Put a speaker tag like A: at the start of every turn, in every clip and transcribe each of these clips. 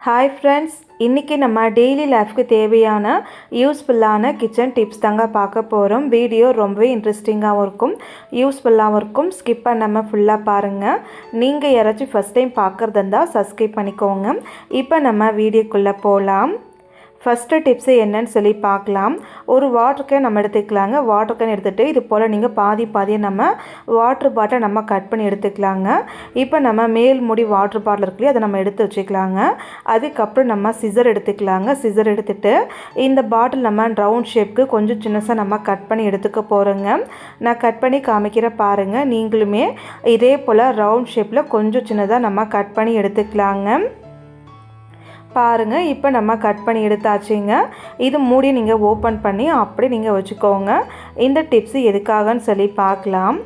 A: Hi friends, இன்றைக்கி நம்ம daily லைஃப்க்கு தேவையான யூஸ்ஃபுல்லான கிச்சன் டிப்ஸ் தாங்க பார்க்க போகிறோம். வீடியோ ரொம்பவே இன்ட்ரெஸ்டிங்காகவும் இருக்கும், யூஸ்ஃபுல்லாகவும் இருக்கும். ஸ்கிப் பண்ணாமல் ஃபுல்லாக பாருங்கள். நீங்கள் யாராச்சும் ஃபஸ்ட் டைம் பார்க்குறதா இருந்தால் சப்ஸ்கிரைப் பண்ணிக்கோங்க. இப்போ நம்ம வீடியோக்குள்ளே போகலாம். ஃபஸ்ட்டு டிப்ஸு என்னன்னு சொல்லி பார்க்கலாம். ஒரு வாட்டர் கேன் நம்ம எடுத்துக்கலாங்க. வாட்டர் கேன் எடுத்துகிட்டு இது போல் நீங்கள் பாதியாக நம்ம வாட்டர் பாட்டில் நம்ம கட் பண்ணி எடுத்துக்கலாங்க. இப்போ நம்ம மேல் மூடி வாட்டர் பாட்டில் இருக்குல்லையே, அதை நம்ம எடுத்து வச்சுக்கலாங்க. அதுக்கப்புறம் நம்ம சிசர் எடுத்துக்கலாங்க. சிசர் எடுத்துகிட்டு இந்த பாட்டில் நம்ம ரவுண்ட் ஷேப்புக்கு கொஞ்சம் சின்னசாக நம்ம கட் பண்ணி எடுத்துக்க போகிறோங்க. நான் கட் பண்ணி காமிக்கிற பாருங்கள். நீங்களுமே இதே போல் ரவுண்ட் ஷேப்பில் கொஞ்சம் சின்னதாக நம்ம கட் பண்ணி எடுத்துக்கலாங்க. பாருங்கள், இப்போ நம்ம கட் பண்ணி எடுத்தாச்சுங்க. இது மூடி நீங்கள் ஓப்பன் பண்ணி அப்படி நீங்கள் வச்சுக்கோங்க. இந்த டிப்ஸு எதுக்காகன்னு சொல்லி பார்க்கலாம்.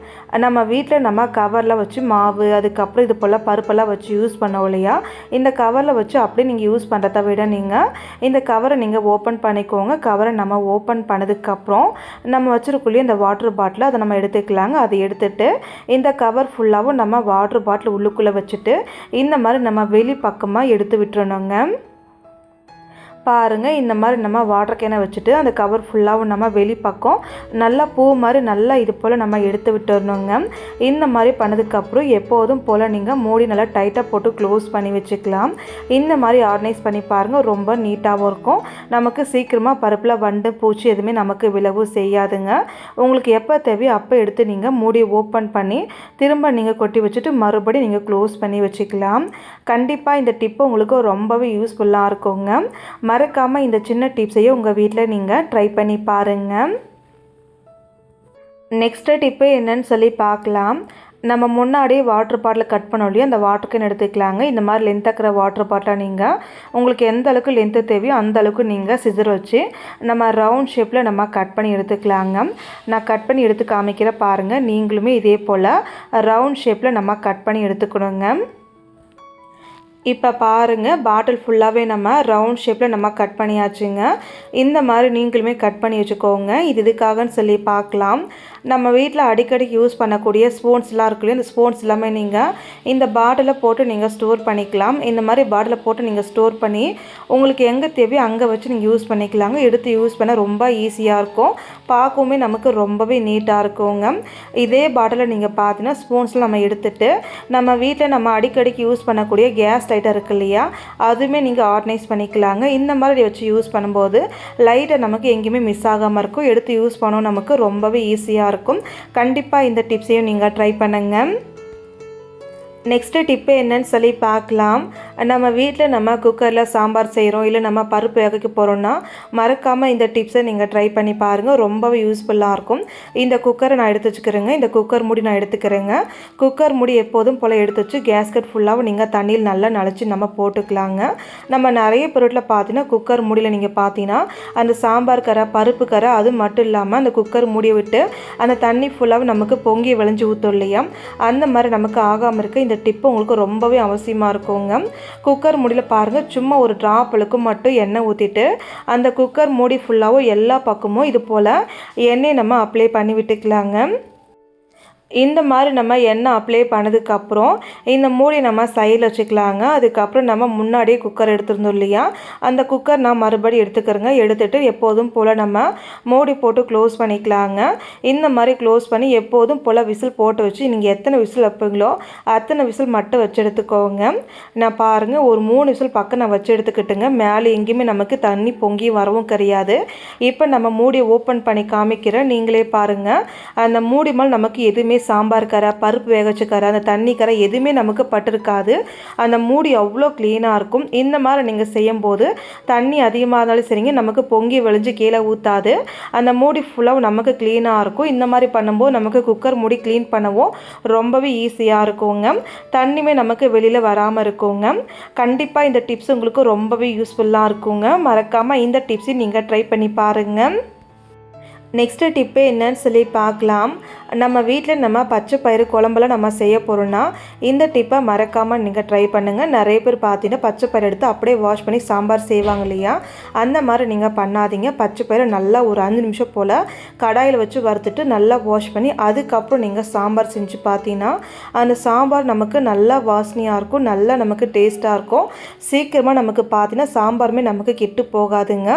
A: நம்ம வீட்டில் நம்ம கவரில் வச்சு மாவு, அதுக்கப்புறம் இது போல் பருப்பெல்லாம் வச்சு யூஸ் பண்ணோம் இல்லையா, இந்த கவரில் வச்சு அப்படியே நீங்கள் யூஸ் பண்ணுறத விட நீங்கள் இந்த கவரை நீங்கள் ஓப்பன் பண்ணிக்கோங்க. கவரை நம்ம ஓப்பன் பண்ணதுக்கப்புறம் நம்ம வச்சுருக்குள்ளேயே இந்த வாட்டர் பாட்டில் அதை நம்ம எடுத்துக்கலாங்க. அதை எடுத்துகிட்டு இந்த கவர் ஃபுல்லாகவும் நம்ம வாட்டர் பாட்டில் உள்ளுக்குள்ளே வச்சுட்டு இந்த மாதிரி நம்ம வெளி பக்கமாக எடுத்து விட்டுறணுங்க. பாருங்கள், இந்த மாதிரி நம்ம வாட்டர் கேனை வச்சுட்டு அந்த கவர் ஃபுல்லாகவும் நம்ம வெளி பக்கம் நல்லா பூ மாதிரி நல்லா இது போல் நம்ம எடுத்து விட்டுறணுங்க. இந்த மாதிரி பண்ணதுக்கப்புறம் எப்போதும் போல் நீங்கள் மூடி நல்லா டைட்டாக போட்டு க்ளோஸ் பண்ணி வச்சுக்கலாம். இந்த மாதிரி ஆர்கனைஸ் பண்ணி பாருங்கள், ரொம்ப நீட்டாகவும் இருக்கும். நமக்கு சீக்கிரமாக பருப்பில் வண்டு பூச்சி எதுவுமே நமக்கு விழவு செய்யாதுங்க. உங்களுக்கு எப்போ தேவையோ அப்போ எடுத்து நீங்கள் மூடி ஓப்பன் பண்ணி திரும்ப நீங்கள் கொட்டி வச்சுட்டு மறுபடியும் நீங்கள் க்ளோஸ் பண்ணி வச்சுக்கலாம். கண்டிப்பாக இந்த டிப்பு உங்களுக்கு ரொம்பவே யூஸ்ஃபுல்லாக இருக்குங்க. மறக்காமல் இந்த சின்ன டிப்ஸையும் உங்கள் வீட்டில் நீங்கள் ட்ரை பண்ணி பாருங்கள். நெக்ஸ்ட்டு டிப்பு என்னன்னு சொல்லி பார்க்கலாம். நம்ம முன்னாடியே வாட்டர் பாட்டில் கட் பண்ணோம் இல்லையா, அந்த வாட்டர் கேன் எடுத்துக்கலாங்க. இந்த மாதிரி லென்த்தாக்கிற வாட்டர் பாட்டில் நீங்கள் உங்களுக்கு எந்த அளவுக்கு லென்த்து தேவையோ அந்த அளவுக்கு நீங்கள் சிசர் வச்சு நம்ம ரவுண்ட் ஷேப்பில் நம்ம கட் பண்ணி எடுத்துக்கலாங்க. நான் கட் பண்ணி எடுத்து காமிக்கிற பாருங்கள். நீங்களுமே இதே போல் ரவுண்ட் ஷேப்பில் நம்ம கட் பண்ணி எடுத்துக்கணுங்க. இப்போ பாருங்கள், பாட்டில் ஃபுல்லாகவே நம்ம ரவுண்ட் ஷேப்பில் நம்ம கட் பண்ணியாச்சுங்க. இந்த மாதிரி நீங்களுமே கட் பண்ணி வச்சுக்கோங்க. இது எதுக்காகன்னு சொல்லி பார்க்கலாம். நம்ம வீட்டில் அடிக்கடி யூஸ் பண்ணக்கூடிய ஸ்பூன்ஸ்லாம் இருக்குல்லையே, இந்த ஸ்பூன்ஸ் எல்லாமே நீங்கள் இந்த பாட்டிலில் போட்டு நீங்கள் ஸ்டோர் பண்ணிக்கலாம். இந்த மாதிரி பாட்டிலில் போட்டு நீங்கள் ஸ்டோர் பண்ணி உங்களுக்கு எங்கே தேவையோ அங்கே வச்சு நீங்கள் யூஸ் பண்ணிக்கலாங்க. எடுத்து யூஸ் பண்ண ரொம்ப ஈஸியாக இருக்கும், பார்க்கவுமே நமக்கு ரொம்பவே நீட்டாக இருக்குங்க. இதே பாட்டிலில் நீங்கள் பார்த்தீங்கன்னா ஸ்பூன்ஸ்லாம் நம்ம எடுத்துகிட்டு நம்ம வீட்டில் நம்ம அடிக்கடிக்கு யூஸ் பண்ணக்கூடிய கேஸ் லைட்டர் இருக்கு இல்லையா, அதுவுமே நீங்கள் ஆர்கனைஸ் பண்ணிக்கலாங்க. இந்த மாதிரி வச்சு யூஸ் பண்ணும்போது லைட்டர் நமக்கு எங்கேயுமே மிஸ் ஆகாமல் இருக்கும். எடுத்து யூஸ் பண்ணவும் நமக்கு ரொம்பவே ஈஸியாக இருக்கும். கண்டிப்பாக இந்த டிப்ஸையும் நீங்கள் ட்ரை பண்ணுங்கள். நெக்ஸ்ட்டு டிப்பு என்னன்னு சொல்லி பார்க்கலாம். நம்ம வீட்டில் நம்ம குக்கரில் சாம்பார் செய்கிறோம், இல்லை நம்ம பருப்பு வேக போகிறோன்னா மறக்காமல் இந்த டிப்ஸை நீங்கள் ட்ரை பண்ணி பாருங்கள். ரொம்பவே யூஸ்ஃபுல்லாக இருக்கும். இந்த குக்கரை நான் எடுத்து வச்சுக்கிறேங்க. இந்த குக்கர் மூடி நான் எடுத்துக்கிறேங்க. குக்கர் மூடி எப்போதும் போல் எடுத்து வச்சு கேஸ்கட் ஃபுல்லாகவும் நீங்கள் தண்ணியில் நல்லா நனைச்சி நம்ம போட்டுக்கலாங்க. நம்ம நிறைய பொருட்களை பார்த்தீங்கன்னா குக்கர் மூடியில் நீங்கள் பார்த்தீங்கன்னா அந்த சாம்பார் கரை, பருப்பு கரை, அது மட்டும் இல்லாமல் அந்த குக்கர் மூடியை விட்டு அந்த தண்ணி ஃபுல்லாகவும் நமக்கு பொங்கி விளைஞ்சி ஊற்றும் இல்லையா, அந்த மாதிரி நமக்கு ஆகாமல் இருக்க இந்த டிப்பு உங்களுக்கு ரொம்பவே அவசியமாக இருக்குங்க. குக்கர் மூடியில் பாருங்கள், சும்மா ஒரு ட்ராப் அளவுக்கு மட்டும் எண்ணெய் ஊற்றிட்டு அந்த குக்கர் மூடி ஃபுல்லாகவும் எல்லா பக்கமும் இது போல் எண்ணெய் நம்ம அப்ளை பண்ணி விட்டுக்கலாங்க. இந்த மாதிரி நம்ம எண்ணெய் அப்ளை பண்ணதுக்கப்புறம் இந்த மூடி நம்ம சைடில் வச்சுக்கலாங்க. அதுக்கப்புறம் நம்ம முன்னாடியே குக்கர் எடுத்துருந்தோம் இல்லையா, அந்த குக்கர் நான் மறுபடியும் எடுத்துக்கிறேங்க. எடுத்துகிட்டு எப்போதும் போல் நம்ம மூடி போட்டு க்ளோஸ் பண்ணிக்கலாங்க. இந்த மாதிரி க்ளோஸ் பண்ணி எப்போதும் போல் விசில் போட்டு வச்சு நீங்கள் எத்தனை விசில் வைப்பீங்களோ அத்தனை விசில் மட்டும் வச்சு எடுத்துக்கோங்க. நான் பாருங்கள், ஒரு 3 விசில் பக்கம் நான் வச்சு எடுத்துக்கிட்டுங்க. மேலே எங்கேயுமே நமக்கு தண்ணி பொங்கி வரவும் கிடையாது. இப்போ நம்ம மூடியை ஓப்பன் பண்ணி காமிக்கிறேன், நீங்களே பாருங்கள். அந்த மூடி மேல் நமக்கு எதுவுமே சாம்பார் கரை, பருப்பு வேக வச்ச கரை, அந்த தண்ணி கரை எதுவுமே நமக்கு பட்டிருக்காது. அந்த மூடி அவ்வளோ க்ளீனாக இருக்கும். இந்த மாதிரி நீங்கள் செய்யும்போது தண்ணி அதிகமாக இருந்தாலும் சரிங்க, நமக்கு பொங்கி விளைஞ்சு கீழே ஊற்றாது. அந்த மூடி ஃபுல்லாக நமக்கு க்ளீனாக இருக்கும். இந்த மாதிரி பண்ணும்போது நமக்கு குக்கர் மூடி க்ளீன் பண்ணவும் ரொம்பவே ஈஸியாக இருக்குங்க. தண்ணியுமே நமக்கு வெளியில் வராமல் இருக்குங்க. கண்டிப்பாக இந்த டிப்ஸ் உங்களுக்கு ரொம்பவே யூஸ்ஃபுல்லாக இருக்குங்க. மறக்காமல் இந்த டிப்ஸையும் நீங்கள் ட்ரை பண்ணி பாருங்கள். நெக்ஸ்ட்டு டிப்பு என்னன்னு சொல்லி பார்க்கலாம். நம்ம வீட்டில் நம்ம பச்சை பயிறு குழம்புலாம் நம்ம செய்ய போகிறோன்னா இந்த டிப்பை மறக்காமல் நீங்கள் ட்ரை பண்ணுங்கள். நிறைய பேர் பார்த்தீங்கன்னா பச்சை பயிறு எடுத்து அப்படியே வாஷ் பண்ணி சாம்பார் செய்வாங்க இல்லையா, அந்த மாதிரி நீங்கள் பண்ணாதீங்க. பச்சை பயிறு நல்லா ஒரு 5 நிமிஷம் போல் கடாயில் வச்சு வறுத்துட்டு நல்லா வாஷ் பண்ணி அதுக்கப்புறம் நீங்கள் சாம்பார் செஞ்சு பார்த்தீங்கன்னா அந்த சாம்பார் நமக்கு நல்லா வாசனையாக இருக்கும், நல்லா நமக்கு டேஸ்ட்டாக இருக்கும். சீக்கிரமாக நமக்கு பார்த்தீங்கன்னா சாம்பாருமே நமக்கு கெட்டு போகாதுங்க.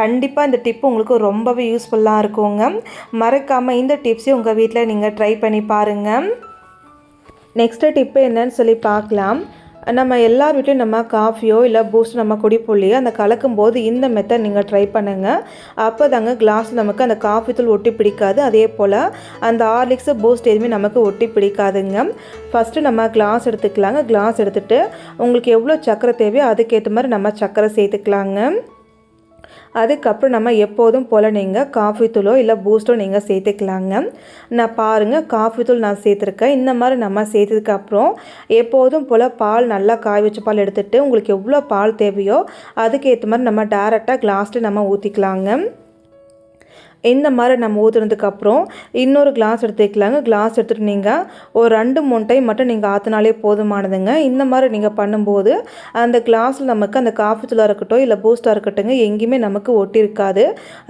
A: கண்டிப்பாக இந்த டிப்பு உங்களுக்கு ரொம்பவே யூஸ்ஃபுல்லாக இருக்குங்க. மறக்காமல் இந்த டிப்ஸையும் உங்கள் வீட்டில் நீங்கள் ட்ரை பண்ணி பாருங்கள். நெக்ஸ்ட்டு டிப்பு என்னன்னு சொல்லி பார்க்கலாம். நம்ம எல்லார் வீட்லையும் நம்ம காஃபியோ இல்லை பூஸ்ட் நம்ம குடிப்போம் இல்லையா, அந்த கலக்கும் போது இந்த மெத்தட் நீங்கள் ட்ரை பண்ணுங்கள். அப்போ தாங்க கிளாஸ் நமக்கு அந்த காஃபி தூள் ஒட்டி பிடிக்காது. அதே போல் அந்த ஹார்லிக்ஸு பூஸ்ட் எதுவுமே நமக்கு ஒட்டி பிடிக்காதுங்க. ஃபஸ்ட்டு நம்ம கிளாஸ் எடுத்துக்கலாங்க. கிளாஸ் எடுத்துகிட்டு உங்களுக்கு எவ்வளோ சர்க்கரை தேவையோ அதுக்கேற்ற மாதிரி நம்ம சர்க்கரை சேர்த்துக்கலாங்க. அதுக்கப்புறம் நம்ம எப்போதும் போல் நீங்கள் காஃபி தூளோ இல்லை பூஸ்ட்டோ நீங்கள் சேர்த்துக்கலாங்க. நான் பாருங்கள் காஃபி தூள் நான் சேர்த்துருக்கேன். இந்த மாதிரி நம்ம சேர்த்ததுக்கப்புறம் எப்போதும் போல் பால் நல்லா காய வச்ச பால் எடுத்துகிட்டு உங்களுக்கு எவ்வளோ பால் தேவையோ அதுக்கேற்ற மாதிரி நம்ம டேரெக்டாக கிளாஸில் நம்ம ஊற்றிக்கலாங்க. இந்த மாதிரி நம்ம ஊற்றுனதுக்கப்புறம் இன்னொரு கிளாஸ் எடுத்துக்கலாங்க. கிளாஸ் எடுத்துகிட்டு நீங்கள் ஒரு 2-3 டைம் மட்டும் நீங்கள் ஆற்றினாலே போதுமானதுங்க. இந்த மாதிரி நீங்கள் பண்ணும்போது அந்த கிளாஸில் நமக்கு அந்த காஃபி தூளாக இருக்கட்டும் இல்லை பூஸ்ட்டாக இருக்கட்டுங்க எங்கேயுமே நமக்கு ஒட்டியிருக்காது.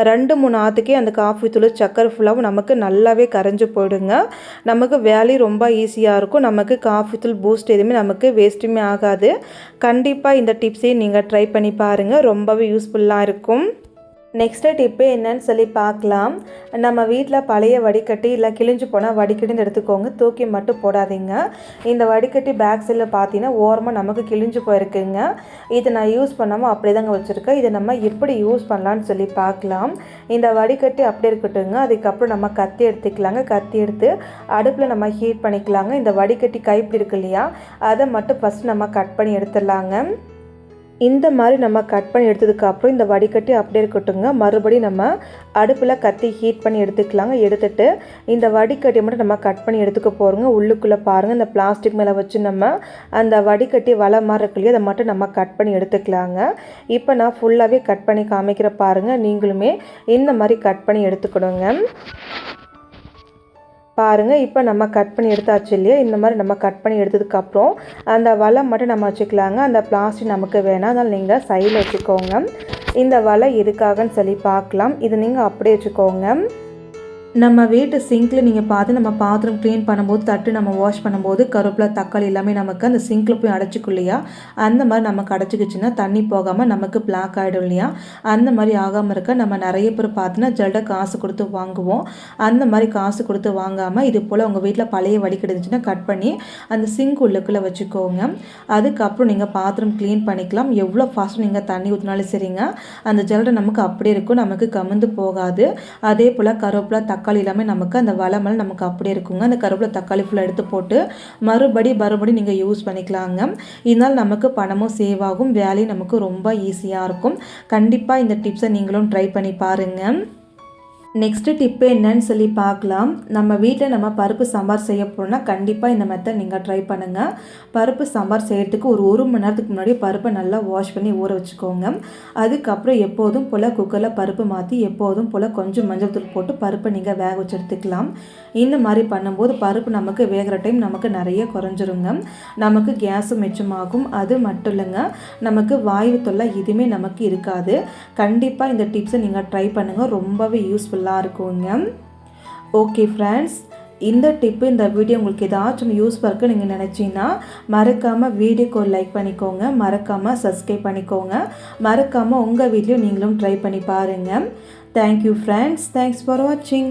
A: 2-3 ஆற்றுக்கே அந்த காஃபி தூள் சக்கரை ஃபுல்லாகவும் நமக்கு நல்லாவே கரைஞ்சி போயிடுங்க. நமக்கு வேலையும் ரொம்ப ஈஸியாக இருக்கும். நமக்கு காஃபி தூள் பூஸ்ட் எதுவுமே நமக்கு வேஸ்ட்டுமே ஆகாது. கண்டிப்பாக இந்த டிப்ஸையும் நீங்கள் ட்ரை பண்ணி பாருங்கள், ரொம்பவே யூஸ்ஃபுல்லாக இருக்கும். நெக்ஸ்ட்டு டிப்பு என்னன்னு சொல்லி பார்க்கலாம். நம்ம வீட்டில் பழைய வடிகட்டி இல்லை கிழிஞ்சு போனால் வடிகட்டின்னு எடுத்துக்கோங்க, தூக்கி மட்டும் போடாதீங்க. இந்த வடிகட்டி பேக் சைடில் பார்த்தீங்கன்னா ஓரமாக நமக்கு கிழிஞ்சு போயிருக்குங்க. இதை நான் யூஸ் பண்ணாமல் அப்படியே தாங்க வச்சுருக்கேன். இதை நம்ம எப்படி யூஸ் பண்ணலான்னு சொல்லி பார்க்கலாம். இந்த வடிகட்டி அப்படியே இருக்கட்டுங்க. அதுக்கப்புறம் நம்ம கத்தி எடுத்துக்கலாங்க. கத்தி எடுத்து அடுப்பில் நம்ம ஹீட் பண்ணிக்கலாங்க. இந்த வடிகட்டி கைப்பிடி இருக்கு இல்லையா, அதை மட்டும் ஃபஸ்ட்டு நம்ம கட் பண்ணி எடுத்துடலாங்க. இந்த மாதிரி நம்ம கட் பண்ணி எடுத்ததுக்கப்புறம் இந்த வடிகட்டி அப்படியே இருக்கட்டுங்க. மறுபடியும் நம்ம அடுப்பில் கத்தி ஹீட் பண்ணி எடுத்துக்கலாங்க. எடுத்துகிட்டு இந்த வடிகட்டியை மட்டும் நம்ம கட் பண்ணி எடுத்துக்க போகிறோங்க. உள்ளுக்குள்ளே பாருங்கள் இந்த பிளாஸ்டிக் மேலே வச்சு நம்ம அந்த வடிகட்டி வலை மாதிரி இருக்கு இல்லையா, அதை மட்டும் நம்ம கட் பண்ணி எடுத்துக்கலாங்க. இப்போ நான் ஃபுல்லாகவே கட் பண்ணி காமிக்கிற பாருங்கள். நீங்களுமே இந்த மாதிரி கட் பண்ணி எடுத்துக்கணுங்க. பாருங்கள் இப்போ நம்ம கட் பண்ணி எடுத்தாச்சு இல்லையா, இந்த மாதிரி நம்ம கட் பண்ணி எடுத்ததுக்கப்புறம் அந்த வலை மட்டும் நம்ம வச்சுக்கலாங்க. அந்த பிளாஸ்டிக் நமக்கு வேணாம், அதனால் நீங்கள் சைடில் வச்சுக்கோங்க. இந்த வலை எதுக்காகன்னு சொல்லி பார்க்கலாம். இது நீங்கள் அப்படியே வச்சுக்கோங்க. நம்ம வீட்டு சிங்கில் நீங்கள் பார்த்து நம்ம பாத்திரம் க்ளீன் பண்ணும்போது தட்டு நம்ம வாஷ் பண்ணும்போது கருவேப்பிலை தக்காளி எல்லாமே நமக்கு அந்த சிங்கில் போய் அடைச்சிக்கும் இல்லையா, அந்த மாதிரி நமக்கு அடைச்சிக்கிச்சின்னா தண்ணி போகாமல் நமக்கு பிளாக் ஆகிடும் இல்லையா, அந்த மாதிரி ஆகாமல் இருக்க நம்ம நிறைய பேர் பார்த்தீங்கன்னா ஜல்ட காசு கொடுத்து வாங்குவோம். அந்த மாதிரி காசு கொடுத்து வாங்காமல் இது போல் உங்கள் வீட்டில் பழைய வடிகட்டி இருந்துச்சுன்னா கட் பண்ணி அந்த சிங்க் உள்ளுக்குள்ளே வச்சுக்கோங்க. அதுக்கப்புறம் நீங்கள் பாத்திரம் க்ளீன் பண்ணிக்கலாம். எவ்வளோ ஃபாஸ்ட்டு நீங்கள் தண்ணி ஊற்றினாலும் சரிங்க, அந்த ஜல்டை நமக்கு அப்படியே இருக்கும், நமக்கு கமந்து போகாது. அதே போல் கருவேப்பிலை தக்காளி எல்லாமே நமக்கு அந்த வலை மேலே நமக்கு அப்படியே இருக்குங்க. அந்த கருவேப்பிலை தக்காளி ஃபுல்லாக எடுத்து போட்டு மறுபடி நீங்கள் யூஸ் பண்ணிக்கலாங்க. இதனால் நமக்கு பணமும் சேவ் ஆகும், வேலையும் நமக்கு ரொம்ப ஈஸியாக இருக்கும். கண்டிப்பாக இந்த டிப்ஸை நீங்களும் ட்ரை பண்ணி பாருங்கள். நெக்ஸ்ட்டு டிப்பு என்னன்னு சொல்லி பார்க்கலாம். நம்ம வீட்டில் நம்ம பருப்பு சாம்பார் செய்ய போகிறோம்னா கண்டிப்பாக இந்த மெத்தட் நீங்கள் ட்ரை பண்ணுங்கள். பருப்பு சாம்பார் செய்கிறதுக்கு ஒரு மணி நேரத்துக்கு முன்னாடி பருப்பை நல்லா வாஷ் பண்ணி ஊற வச்சுக்கோங்க. அதுக்கப்புறம் எப்போதும் போல் குக்கரில் பருப்பு மாற்றி எப்போதும் போல் கொஞ்சம் மஞ்சள் தூள் போட்டு பருப்பை நீங்கள் வேக வச்சு எடுத்துக்கலாம். இந்த மாதிரி பண்ணும்போது பருப்பு நமக்கு வேகிற டைம் நமக்கு நிறைய குறைஞ்சிருங்க. நமக்கு கேஸும் மிச்சமாகும். அது மட்டும் இல்லைங்க, நமக்கு வாயு தொல்லை எதுவுமே நமக்கு இருக்காது. கண்டிப்பாக இந்த டிப்ஸை நீங்கள் ட்ரை பண்ணுங்கள், ரொம்பவே யூஸ்ஃபுல்லாக இருக்குங்க. ஓகே ஃப்ரெண்ட்ஸ், இந்த டிப்பு இந்த வீடியோ உங்களுக்கு ஏதாச்சும் யூஸ்ஃபுல்லாக இருக்குது நீங்கள் நினச்சிங்கன்னா மறக்காமல் வீடியோக்கு ஒரு லைக் பண்ணிக்கோங்க, மறக்காமல் சப்ஸ்கிரைப் பண்ணிக்கோங்க, மறக்காமல் உங்கள் வீட்லேயும் நீங்களும் ட்ரை பண்ணி பாருங்கள். தேங்க்யூ ஃப்ரெண்ட்ஸ், தேங்க்ஸ் ஃபார் வாட்சிங்.